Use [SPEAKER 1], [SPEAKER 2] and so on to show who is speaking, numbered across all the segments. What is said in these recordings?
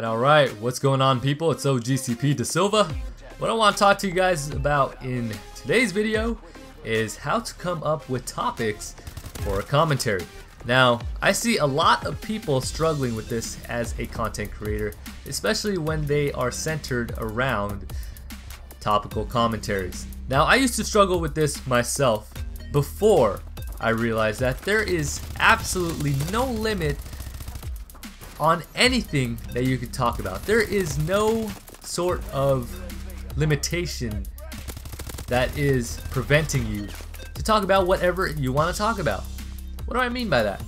[SPEAKER 1] Alright, what's going on, people? It's OGCP Da Silva. What I want to talk to you guys about in today's video is how to come up with topics for a commentary. Now, I see a lot of people struggling with this as a content creator, especially when they are centered around topical commentaries. Now, I used to struggle with this myself before I realized that there is absolutely no limit on anything that you can talk about. There is no sort of limitation that is preventing you to talk about whatever you want to talk about. What do I mean by that?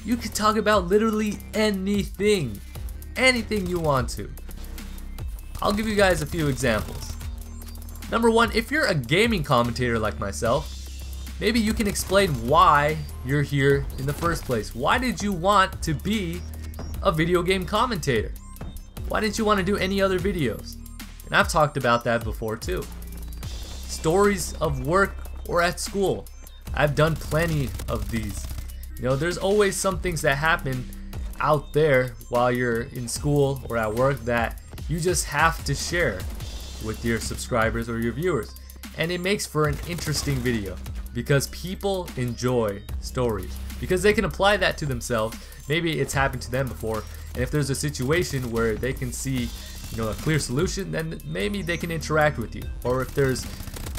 [SPEAKER 1] You can talk about literally anything you want to. I'll give you guys a few examples. Number one, if you're a gaming commentator like myself, maybe you can explain why you're here in the first place. Why did you want to be a video game commentator? Why didn't you want to do any other videos? And I've talked about that before too. Stories of work or at school. I've done plenty of these. You know, there's always some things that happen out there while you're in school or at work that you just have to share with your subscribers or your viewers. And it makes for an interesting video because people enjoy stories, because they can apply that to themselves. Maybe it's happened to them before, and if there's a situation where they can see, you know, a clear solution, then maybe they can interact with you. Or if there's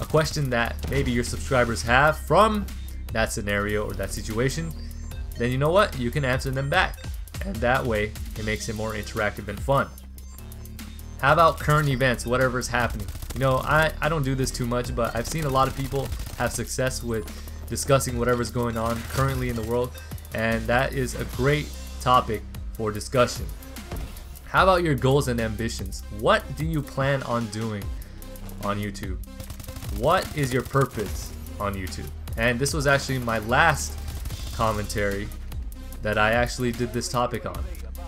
[SPEAKER 1] a question that maybe your subscribers have from that scenario or that situation, then you know what, you can answer them back, and that way it makes it more interactive and fun. How about current events, whatever's happening? You know, I don't do this too much, but I've seen a lot of people have success with discussing whatever's going on currently in the world, and that is a great topic for discussion. How about your goals and ambitions? What do you plan on doing on YouTube? What is your purpose on YouTube? And this was actually my last commentary that I actually did this topic on.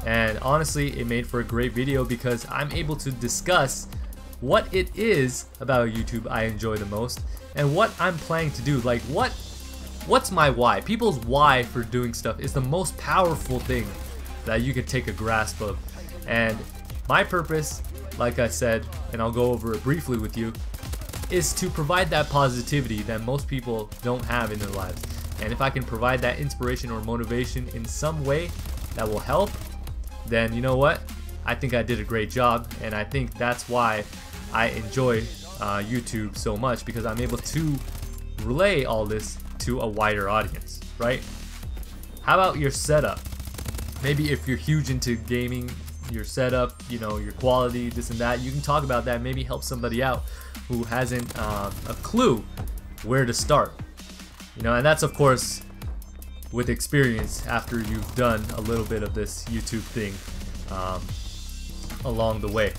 [SPEAKER 1] And honestly, it made for a great video because I'm able to discuss what it is about YouTube I enjoy the most and what I'm planning to do. Like, what's my why? People's why for doing stuff is the most powerful thing that you can take a grasp of. And my purpose, like I said, and I'll go over it briefly with you, is to provide that positivity that most people don't have in their lives. And if I can provide that inspiration or motivation in some way that will help, then you know what? I think I did a great job, and I think that's why I enjoy YouTube so much, because I'm able to relay all this to a wider audience, right? How about your setup? Maybe if you're huge into gaming, your setup, you know, your quality, this and that, you can talk about that, maybe help somebody out who hasn't a clue where to start. You know, and that's of course with experience after you've done a little bit of this YouTube thing along the way.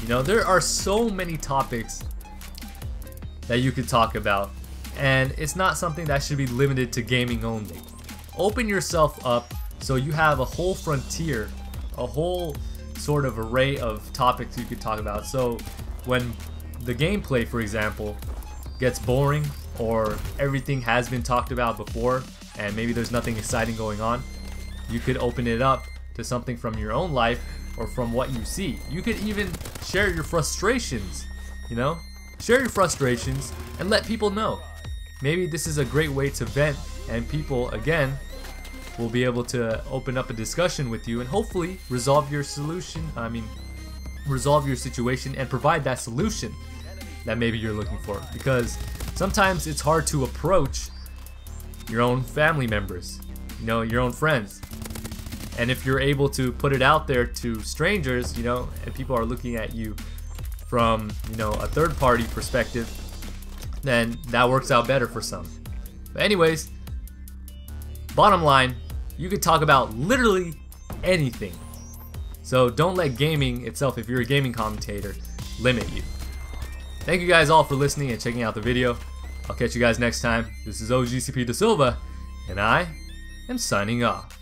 [SPEAKER 1] You know, there are so many topics that you could talk about, and it's not something that should be limited to gaming only. Open yourself up so you have a whole frontier, a whole sort of array of topics you could talk about. So when the gameplay, for example, gets boring or everything has been talked about before and maybe there's nothing exciting going on, you could open it up to something from your own life or from what you see. You could even share your frustrations, you know? Share your frustrations and let people know. Maybe this is a great way to vent, and people, again, will be able to open up a discussion with you and hopefully resolve your resolve your situation and provide that solution that maybe you're looking for. Because sometimes it's hard to approach your own family members, you know, your own friends. And if you're able to put it out there to strangers, you know, and people are looking at you from, you know, a third party perspective, then that works out better for some. But anyways, bottom line, you could talk about literally anything. So don't let gaming itself, if you're a gaming commentator, limit you. Thank you guys all for listening and checking out the video. I'll catch you guys next time. This is OGCP Da Silva, and I am signing off.